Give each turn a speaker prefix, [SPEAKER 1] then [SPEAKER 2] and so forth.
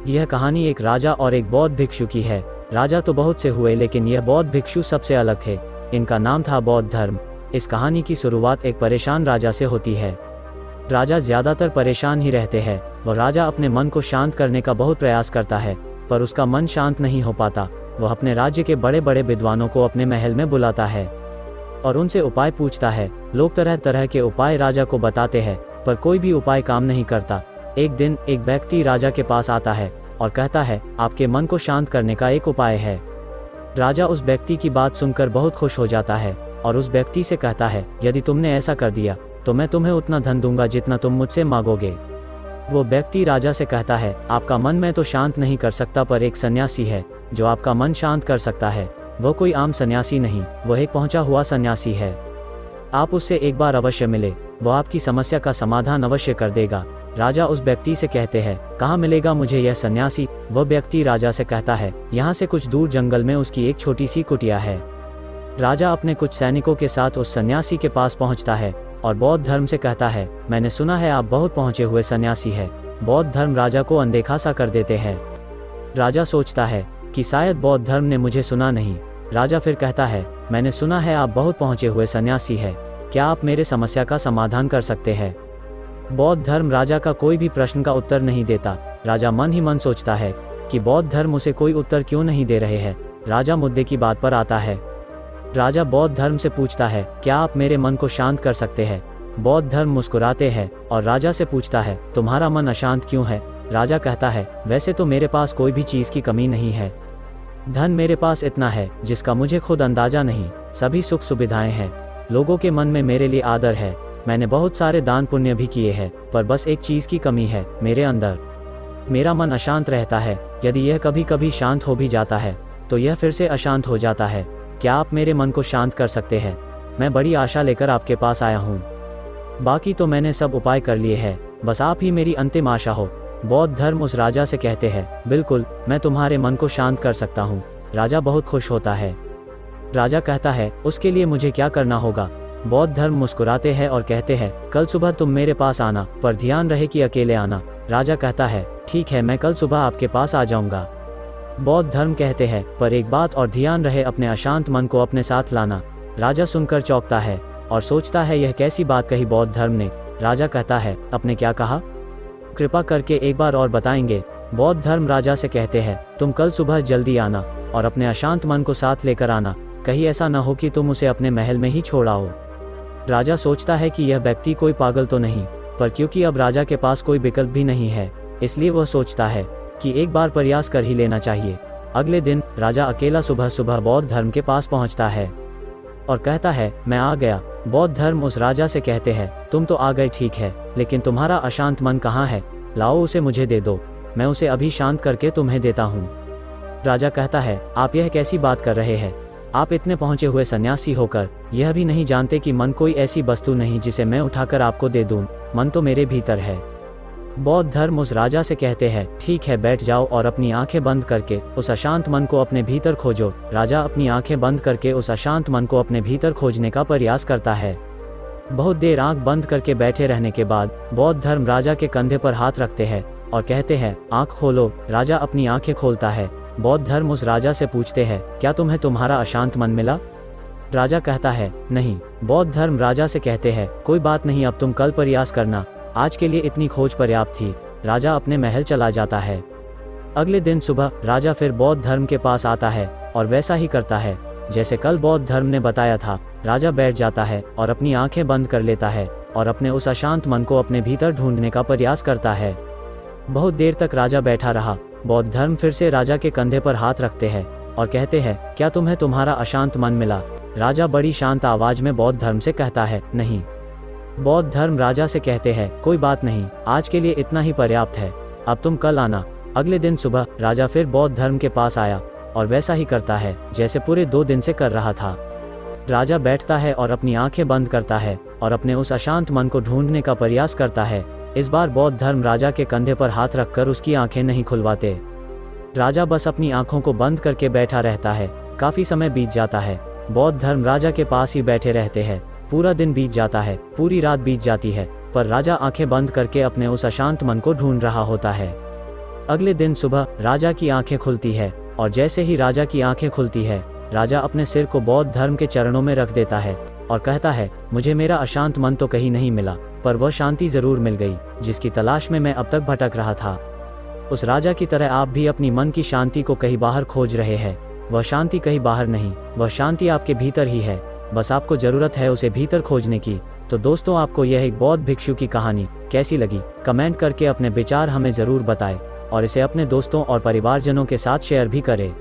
[SPEAKER 1] यह कहानी एक राजा और एक बौद्ध भिक्षु की है। राजा तो बहुत से हुए, लेकिन यह बौद्ध भिक्षु सबसे अलग थे। इनका नाम था बौद्ध धर्म। इस कहानी की शुरुआत एक परेशान राजा से होती है। राजा ज्यादातर परेशान ही रहते हैं। वह राजा अपने मन को शांत करने का बहुत प्रयास करता है, पर उसका मन शांत नहीं हो पाता। वह अपने राज्य के बड़े बड़े विद्वानों को अपने महल में बुलाता है और उनसे उपाय पूछता है। लोग तरह तरह के उपाय राजा को बताते हैं, पर कोई भी उपाय काम नहीं करता। एक दिन एक व्यक्ति राजा के पास आता है और कहता है, आपके मन को शांत करने का एक उपाय है। राजा उस व्यक्ति की बात सुनकर बहुत खुश हो जाता है और उस व्यक्ति से कहता है, यदि तुमने ऐसा कर दिया तो मैं तुम्हें उतना धन दूंगा जितना तुम मुझसे मांगोगे। वो व्यक्ति राजा से कहता है, आपका मन मैं तो शांत नहीं कर सकता, पर एक सन्यासी है जो आपका मन शांत कर सकता है। वो कोई आम सन्यासी नहीं, वह एक पहुंचा हुआ सन्यासी है। आप उससे एक बार अवश्य मिले, वो आपकी समस्या का समाधान अवश्य कर देगा। राजा उस व्यक्ति से कहते हैं, कहाँ मिलेगा मुझे यह सन्यासी? वह व्यक्ति राजा से कहता है, यहाँ से कुछ दूर जंगल में उसकी एक छोटी सी कुटिया है। राजा अपने कुछ सैनिकों के साथ उस सन्यासी के पास पहुँचता है और बौद्ध धर्म से कहता है, मैंने सुना है आप बहुत पहुँचे हुए सन्यासी है। बौद्ध धर्म राजा को अनदेखा सा कर देते हैं। राजा सोचता है कि शायद बौद्ध धर्म ने मुझे सुना नहीं। राजा फिर कहता है, मैंने सुना है आप बहुत पहुँचे हुए सन्यासी है, क्या आप मेरे समस्या का समाधान कर सकते हैं? बौद्ध धर्म राजा का कोई भी प्रश्न का उत्तर नहीं देता। राजा मन ही मन सोचता है कि बौद्ध धर्म उसे कोई उत्तर क्यों नहीं दे रहे हैं। राजा मुद्दे की बात पर आता है। राजा बौद्ध धर्म से पूछता है, क्या आप मेरे मन को शांत कर सकते हैं? बौद्ध धर्म मुस्कुराते हैं और राजा से पूछता है, तुम्हारा मन अशांत क्यों है? राजा कहता है, वैसे तो मेरे पास कोई भी चीज की कमी नहीं है। धन मेरे पास इतना है जिसका मुझे खुद अंदाजा नहीं। सभी सुख सुविधाएं हैं, लोगों के मन में मेरे लिए आदर है। मैंने बहुत सारे दान पुण्य भी किए हैं, पर बस एक चीज की कमी है, मेरे अंदर। मेरा मन अशांत रहता है। यदि यह कभी कभी शांत हो भी जाता है तो यह फिर से अशांत हो जाता है। क्या आप मेरे मन को शांत कर सकते हैं? मैं बड़ी आशा लेकर आपके पास आया हूँ। बाकी तो मैंने सब उपाय कर लिए हैं, बस आप ही मेरी अंतिम आशा हो। बौद्ध धर्म उस राजा से कहते हैं, बिल्कुल, मैं तुम्हारे मन को शांत कर सकता हूँ। राजा बहुत खुश होता है। राजा कहता है, उसके लिए मुझे क्या करना होगा? बौद्ध धर्म मुस्कुराते हैं और कहते हैं, कल सुबह तुम मेरे पास आना, पर ध्यान रहे कि अकेले आना। राजा कहता है, ठीक है, मैं कल सुबह आपके पास आ जाऊंगा। बौद्ध धर्म कहते हैं, पर एक बात और, ध्यान रहे अपने अशांत मन को अपने साथ लाना। राजा सुनकर चौंकता है और सोचता है, यह कैसी बात कही बौद्ध धर्म ने। राजा कहता है, आपने क्या कहा? कृपा करके एक बार और बताएंगे? बौद्ध धर्म राजा से कहते हैं, तुम कल सुबह जल्दी आना और अपने अशांत मन को साथ लेकर आना। कहीं ऐसा न हो कि तुम उसे अपने महल में ही छोड़ आओ। राजा सोचता है कि यह व्यक्ति कोई पागल तो नहीं, पर क्योंकि अब राजा के पास कोई विकल्प भी नहीं है, इसलिए वह सोचता है कि एक बार प्रयास कर ही लेना चाहिए। अगले दिन राजा अकेला सुबह सुबह बौद्ध धर्म के पास पहुंचता है और कहता है, मैं आ गया। बौद्ध धर्म उस राजा से कहते हैं, तुम तो आ गए ठीक है, लेकिन तुम्हारा अशांत मन कहाँ है? लाओ उसे मुझे दे दो, मैं उसे अभी शांत करके तुम्हें देता हूँ। राजा कहता है, आप यह कैसी बात कर रहे हैं? आप इतने पहुंचे हुए सन्यासी होकर यह भी नहीं जानते कि मन कोई ऐसी वस्तु नहीं जिसे मैं उठाकर आपको दे दूं। मन तो मेरे भीतर है। बौद्ध धर्म उस राजा से कहते हैं, ठीक है, बैठ जाओ और अपनी आंखें बंद करके उस अशांत मन को अपने भीतर खोजो। राजा अपनी आंखें बंद करके उस अशांत मन को अपने भीतर खोजने का प्रयास करता है। बहुत देर आंख बंद करके बैठे रहने के बाद बौद्ध धर्म राजा के कंधे पर हाथ रखते हैं और कहते हैं, आंख खोलो। राजा अपनी आंखें खोलता है। बौद्ध धर्म उस राजा से पूछते हैं, क्या तुम्हें तुम्हारा अशांत मन मिला? राजा कहता है, नहीं। बौद्ध धर्म राजा से कहते हैं, कोई बात नहीं, अब तुम कल प्रयास करना, आज के लिए इतनी खोज पर्याप्त थी। राजा अपने महल चला जाता है। अगले दिन सुबह राजा फिर बौद्ध धर्म के पास आता है और वैसा ही करता है जैसे कल बौद्ध धर्म ने बताया था। राजा बैठ जाता है और अपनी आंखें बंद कर लेता है और अपने उस अशांत मन को अपने भीतर ढूंढने का प्रयास करता है। बहुत देर तक राजा बैठा रहा। बौद्ध धर्म फिर से राजा के कंधे पर हाथ रखते हैं और कहते हैं, क्या तुम्हें तुम्हारा अशांत मन मिला? राजा बड़ी शांत आवाज में बौद्ध धर्म से कहता है, नहीं। बौद्ध धर्म राजा से कहते हैं, कोई बात नहीं, आज के लिए इतना ही पर्याप्त है, अब तुम कल आना। अगले दिन सुबह राजा फिर बौद्ध धर्म के पास आया और वैसा ही करता है जैसे पूरे 2 दिन से कर रहा था। राजा बैठता है और अपनी आंखें बंद करता है और अपने उस अशांत मन को ढूंढने का प्रयास करता है। इस बार बौद्ध धर्म राजा के कंधे पर हाथ रखकर उसकी आंखें नहीं खुलवाते। राजा बस अपनी आंखों को बंद करके बैठा रहता है। काफी समय बीत जाता है। बौद्ध धर्म राजा के पास ही बैठे रहते हैं। पूरा दिन बीत जाता है, पूरी रात बीत जाती है, पर राजा आंखें बंद करके अपने उस अशांत मन को ढूंढ रहा होता है। अगले दिन सुबह राजा की आंखें खुलती है, और जैसे ही राजा की आंखें खुलती है, राजा अपने सिर को बौद्ध धर्म के चरणों में रख देता है और कहता है, मुझे मेरा अशांत मन तो कहीं नहीं मिला, पर वह शांति जरूर मिल गई जिसकी तलाश में मैं अब तक भटक रहा था। उस राजा की तरह आप भी अपनी मन की शांति को कहीं बाहर खोज रहे हैं। वह शांति कहीं बाहर नहीं, वह शांति आपके भीतर ही है, बस आपको जरूरत है उसे भीतर खोजने की। तो दोस्तों, आपको यह एक बौद्ध भिक्षु की कहानी कैसी लगी, कमेंट करके अपने विचार हमें जरूर बताएं और इसे अपने दोस्तों और परिवारजनों के साथ शेयर भी करें।